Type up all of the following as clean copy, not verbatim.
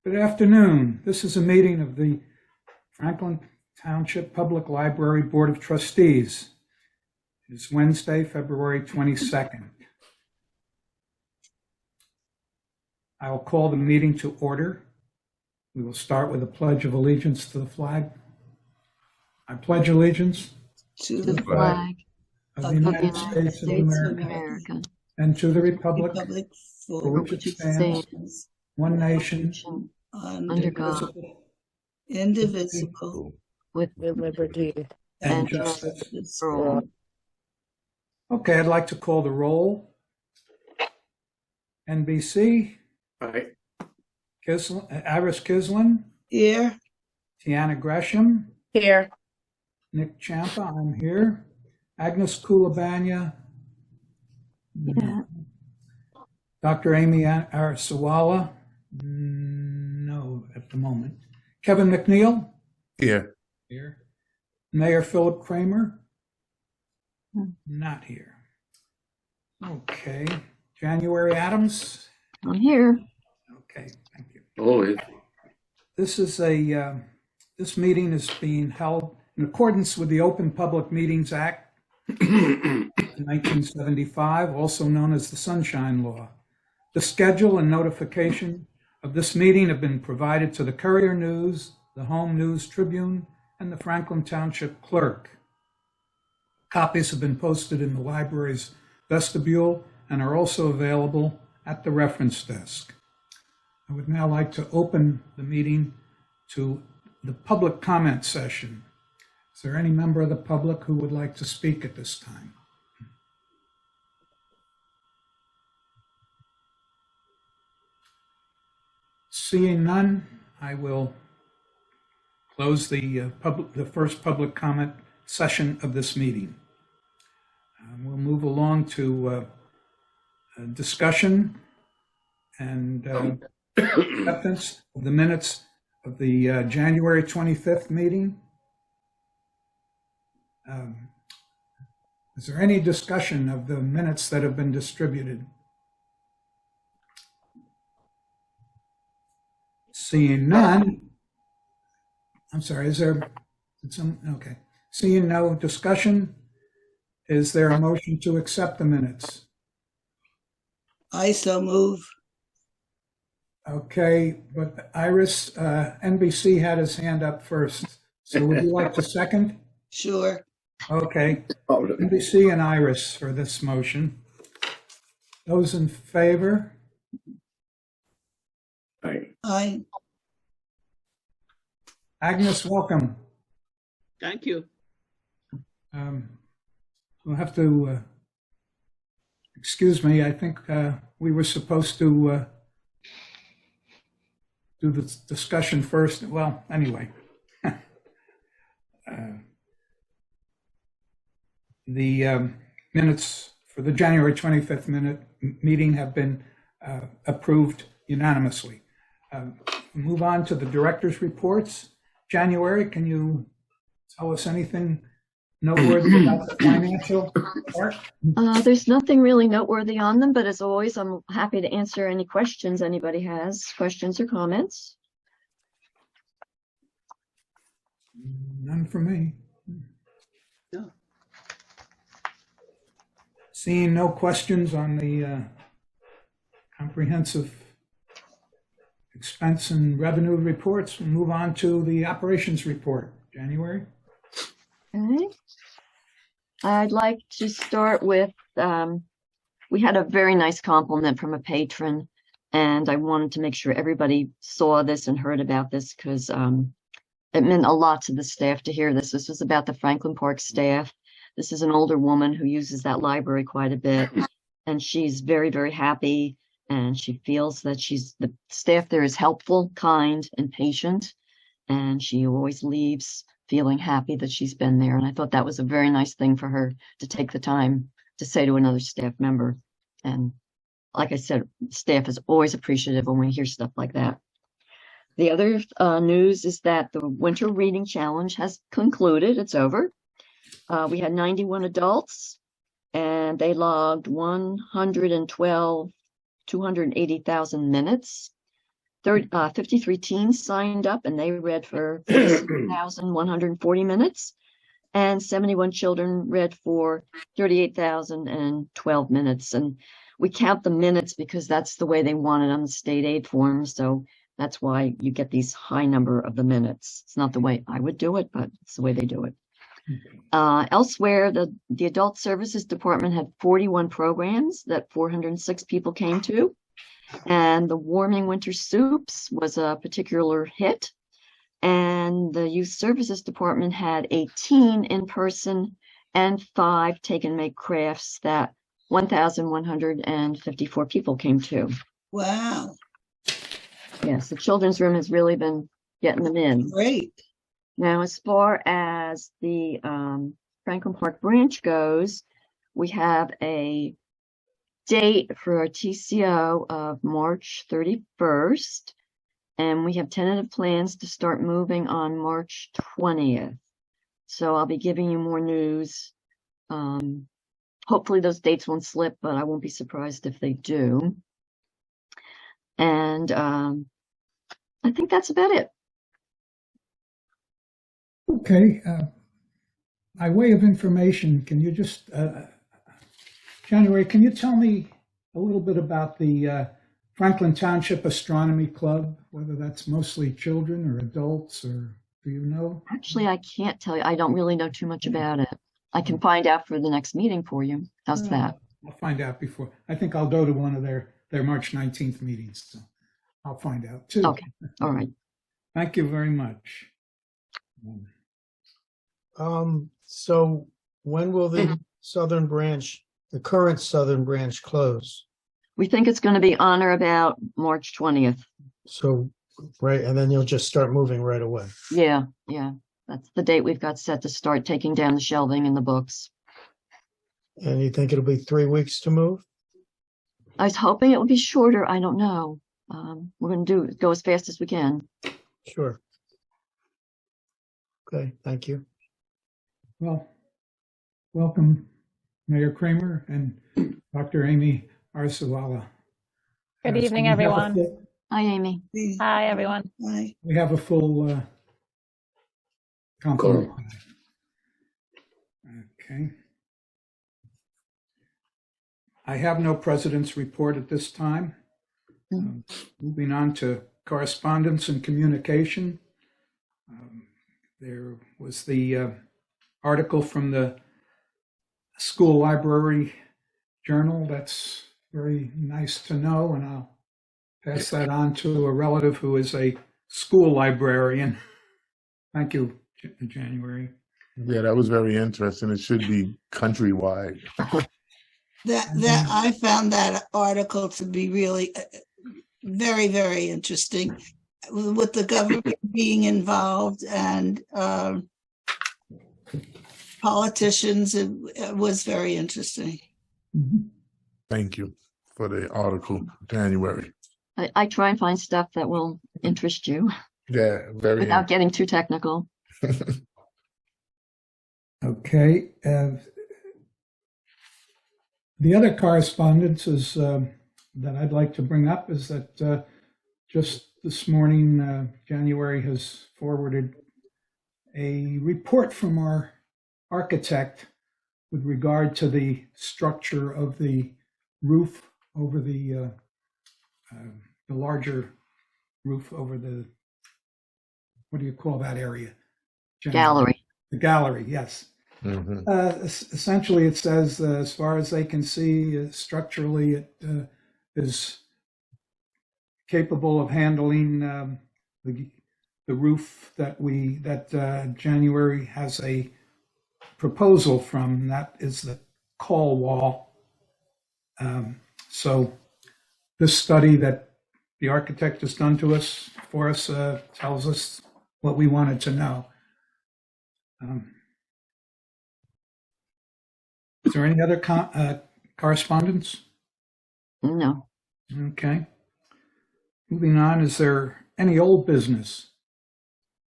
Good afternoon. This is a meeting of the Franklin Township Public Library Board of Trustees. It is Wednesday, February 22nd. I will call the meeting to order. We will start with a pledge of allegiance to the flag. I pledge allegiance to the flag of the United States of America and to the republic for which it stands, one nation, under God, indivisible, with liberty and justice for all. Okay, I'd like to call the roll. NBC. Aye. Iris Kislin. Here. Tiana Gresham. Here. Nick Champa, I'm here. Agnes Kulabanya. Yeah. Dr. Amy Arsawala. No, at the moment. Kevin McNeil. Here. Here. Mayor Philip Kramer. Not here. Okay. January Adams. I'm here. Okay, thank you. Always. This is this meeting is being held in accordance with the Open Public Meetings Act 1975, also known as the Sunshine Law. The schedule and notification of this meeting have been provided to the Courier News, the Home News Tribune, and the Franklin Township Clerk. Copies have been posted in the library's vestibule and are also available at the reference desk. I would now like to open the meeting to the public comment session. Is there any member of the public who would like to speak at this time? Seeing none, I will close the first public comment session of this meeting. We'll move along to discussion and acceptance of the minutes of the January 25th meeting. Is there any discussion of the minutes that have been distributed? Seeing none, I'm sorry, is there some, okay. Seeing no discussion, is there a motion to accept the minutes? I so move. Okay, but Iris, NBC had his hand up first. So would you like to second? Sure. Okay, NBC and Iris for this motion. Those in favor? Aye. Agnes, welcome. Thank you. We'll have to excuse me. I think we were supposed to do the discussion first. Well, anyway. The minutes for the January 25th meeting have been approved unanimously. Move on to the director's reports. January, can you tell us anything noteworthy about the financial part? There's nothing really noteworthy on them, but as always, I'm happy to answer any questions anybody has, questions or comments. None for me. No. Seeing no questions on the comprehensive expense and revenue reports, we'll move on to the operations report. January. Okay. I'd like to start with, we had a very nice compliment from a patron, and I wanted to make sure everybody saw this and heard about this because it meant a lot to the staff to hear this. This was about the Franklin Park staff. This is an older woman who uses that library quite a bit, and she's very, very happy, and she feels that the staff there is helpful, kind, and patient, and she always leaves feeling happy that she's been there. And I thought that was a very nice thing for her to take the time to say to another staff member. And like I said, staff is always appreciative when we hear stuff like that. The other news is that the Winter Reading Challenge has concluded. It's over. We had 91 adults, and they logged 280,000 minutes. 53 teens signed up and they read for 56,140 minutes. And 71 children read for 38,012 minutes. And we count the minutes because that's the way they want it on the state aid form. So that's why you get these high number of the minutes. It's not the way I would do it, but it's the way they do it. Elsewhere, the Adult Services Department had 41 programs that 406 people came to. And the Warming Winter Soups was a particular hit. And the Youth Services Department had 18 in person and 5 take and make crafts that 1,154 people came to. Wow, Yes, the children's room has really been getting them in. great. Now, as far as the Franklin Park branch goes, we have a date for our TCO of March 31st. And we have tentative plans to start moving on March 20th. So I'll be giving you more news. Hopefully those dates won't slip, but I won't be surprised if they do. And I think that's about it. Okay. By way of information, can you just, January, can you tell me a little bit about the Franklin Township Astronomy Club, whether that's mostly children or adults, or do you know? Actually, I can't tell you. I don't really know too much about it. I can find out for the next meeting for you. How's that? I'll find out before. I think I'll go to one of their March 19th meetings. So I'll find out too. Okay. All right. Thank you very much. So when will the southern branch, the current southern branch close? We think it's going to be on or about March 20th. So, right, and then you'll just start moving right away. Yeah. That's the date we've got set to start taking down the shelving and the books. And you think it'll be 3 weeks to move? I was hoping it would be shorter. I don't know. We're going to go as fast as we can. Sure. Okay, thank you. Well, welcome, Mayor Kramer and Dr. Amy Arzuala. Good So evening, we have a everyone. full- Hi, Amy. Hi, everyone. Hi. We have a full complement. Okay. I have no president's report at this time. Moving on to correspondence and communication. There was the article from the school library journal. That's very nice to know, and I'll pass that on to a relative who is a school librarian. Thank you, January. Yeah, that was very interesting. It should be countrywide. That I found that article to be really very, very interesting, with the government being involved and politicians. It was very interesting. Thank you for the article, January. I try and find stuff that will interest you Yeah, very. without getting too technical. Okay. The other correspondence is, that I'd like to bring up is that just this morning, January has forwarded a report from our architect with regard to the structure of the roof over the larger roof over the, what do you call that area? Gallery. The gallery, yes. Mhm. Essentially, it says, as far as they can see, structurally, it is capable of handling the roof that January has a proposal from. And that is the call wall. So this study that the architect has done for us tells us what we wanted to know. Is there any other correspondence? No. Okay. Moving on, is there any old business?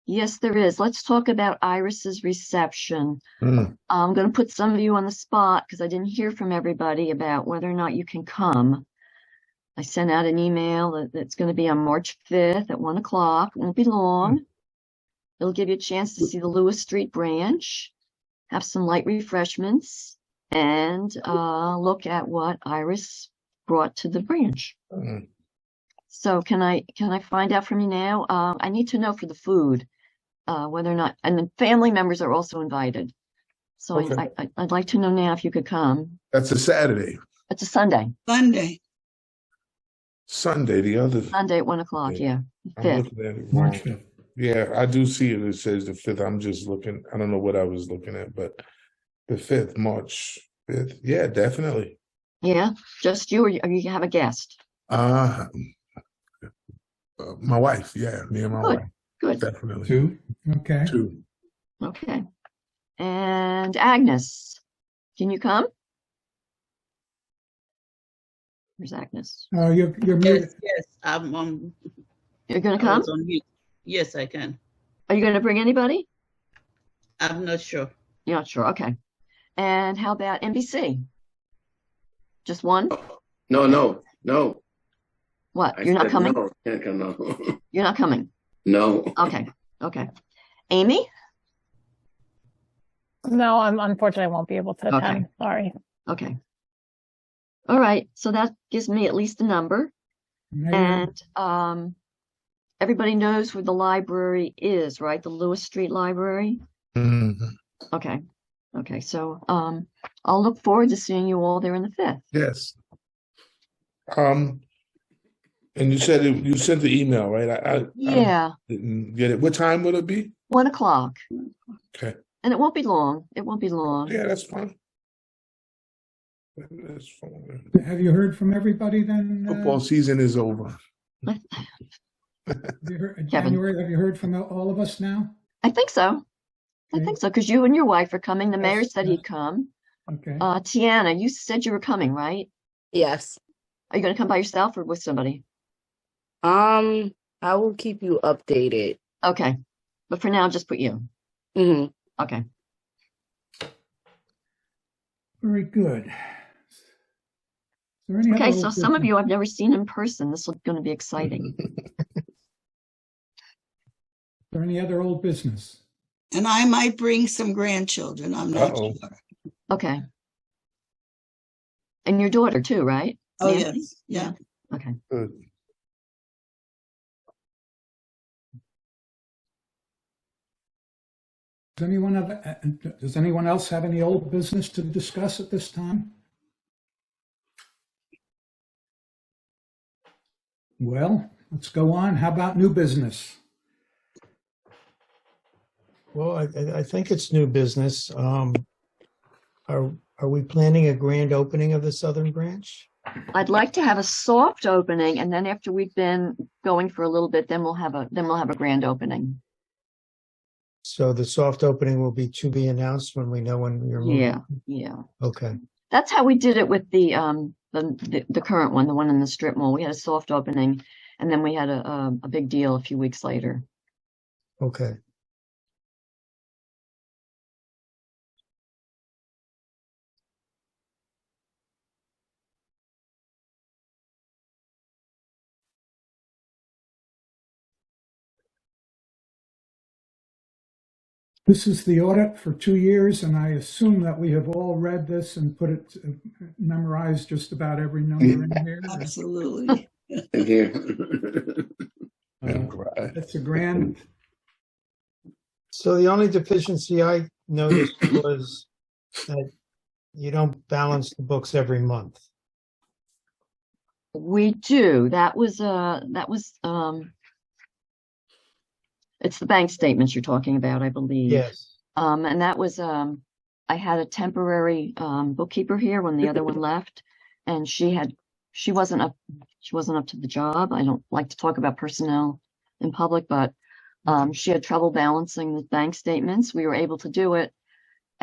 Yes, there is. Let's talk about Iris's reception. Mm. I'm going to put some of you on the spot because I didn't hear from everybody about whether or not you can come. I sent out an email that it's going to be on March 5th at 1 o'clock. It won't be long. It'll give you a chance to see the Lewis Street branch, have some light refreshments, and look at what Iris brought to the branch. Mhm. So can I find out from you now? I need to know for the food, whether or not, and the family members are also invited. So Okay. I'd like to know now if you could come. That's a Saturday. It's a Sunday, Sunday, the other. Sunday at 1 o'clock. Yeah. Yeah, I'm 5th. looking at it March wrong. 5th. Yeah, I do see it. It says the 5th. I'm just looking. I don't know what I was looking at, but the 5th, March 5th. Yeah, definitely. Yeah, just you, or you have a guest? Uh, my wife. Yeah, me and my Good, wife. good. Definitely. 2. Okay. 2. Okay. And Agnes, can you come? Where's Agnes? You're muted. Yes, yes, I'm on. You're going to I come? was on mute. Yes, I can. Are you going to bring anybody? I'm not sure. You're not sure. Okay. And how about NBC? Just one? No. What? I You're not said coming? No, can't come, no. You're not coming. No. Okay. Amy? No, unfortunately, I won't be able to Okay. attend. Sorry. Okay. All right. So that gives me at least a number. Mayor, And everybody knows where the library is, right? The Lewis Street Library. Mhm. Okay. So I'll look forward to seeing you all there on the 5th. Yes. And you said you sent the email, right? I Yeah, didn't get it. What time will it be? 1 o'clock. Okay. And it won't be long. It won't be long. Yeah, that's fine. That's fine. have you heard from everybody then? Football season is over. Have you heard, Kevin. January, have you heard from all of us now? I think so. Okay. Because you and your wife are coming. The mayor Yes, said yes. he'd come. Okay. Tiana, you said you were coming, right? Yes. Are you going to come by yourself or with somebody? I will keep you updated. Okay. But for now, just put you. Hmm. Okay. Very good. Is there any Okay, other so old some of business? you I've never seen in person. This is going to be exciting. Is there any other old business? And I might bring some grandchildren, I'm not Uh-oh. sure. Okay. And your daughter too, right? Oh, Nancy? yes, yeah. Okay. Good. Does anyone else have any old business to discuss at this time? Well, let's go on. How about new business? Well, I think it's new business. Are we planning a grand opening of the southern branch? I'd like to have a soft opening, and then after we've been going for a little bit, then we'll have a grand opening. So the soft opening will be to be announced when we know when you're moving? Yeah. Okay. That's how we did it with the current one, the one in the strip mall. We had a soft opening, and then we had a big deal a few weeks later. Okay. This is the audit for 2 years, and I assume that we have all read this and put it, memorized just about every number in here. Absolutely. And here. Right. It's a grand, So the only deficiency I noticed was that you don't balance the books every month. We do. It's the bank statements you're talking about, I believe. Yes. And that was, I had a temporary bookkeeper here when the other one left, and she wasn't up to the job. I don't like to talk about personnel in public, but she had trouble balancing the bank statements. We were able to do it,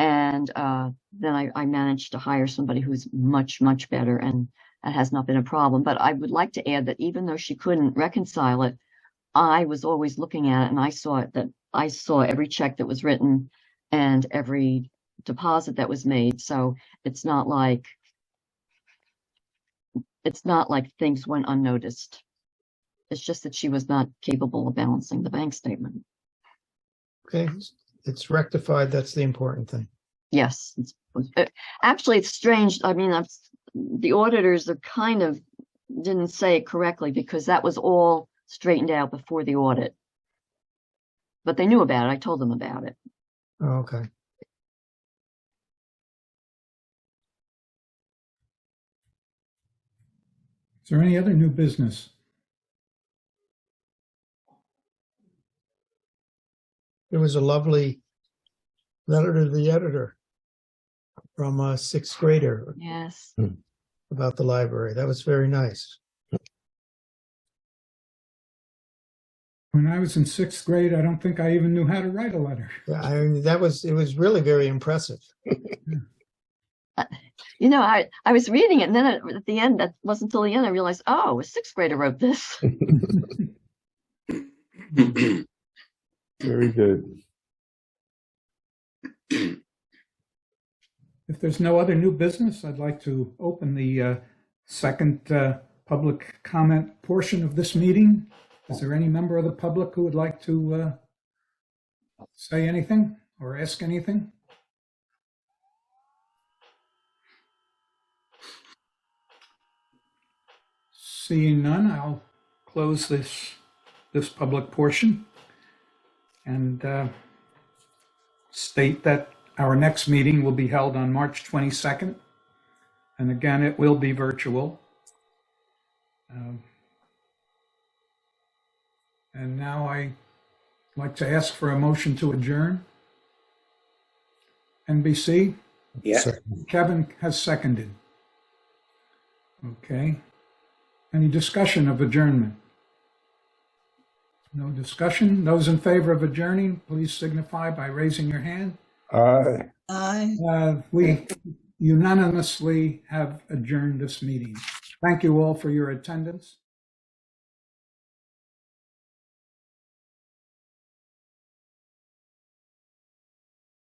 and then I managed to hire somebody who's much, much better, and that has not been a problem. But I would like to add that even though she couldn't reconcile it, I was always looking at it, and I saw every check that was written and every deposit that was made. So it's not like it's not like things went unnoticed. It's just that she was not capable of balancing the bank statement. Okay, it's rectified. That's the important thing. Yes, actually, it's strange. I mean, the auditors are kind of didn't say it correctly because that was all straightened out before the audit. But they knew about it. I told them about it. Oh, okay. Is there any other new business? There was a lovely letter to the editor from a sixth grader Yes. about the library. That was very nice. When I was in sixth grade, I don't think I even knew how to write a letter. Yeah, I mean, it was really very impressive. You know, I was reading it, and then at the end, that wasn't until the end I realized, oh, a sixth grader wrote this. Very good. If there's no other new business, I'd like to open the second public comment portion of this meeting. Is there any member of the public who would like to say anything or ask anything? Seeing none, I'll close this public portion and state that our next meeting will be held on March 22nd. And again, it will be virtual. And now I'd like to ask for a motion to adjourn. NBC? Yeah. Kevin has seconded. Okay. Any discussion of adjournment? No discussion. Those in favor of adjourning, please signify by raising your hand. Aye. We unanimously have adjourned this meeting. Thank you all for your attendance.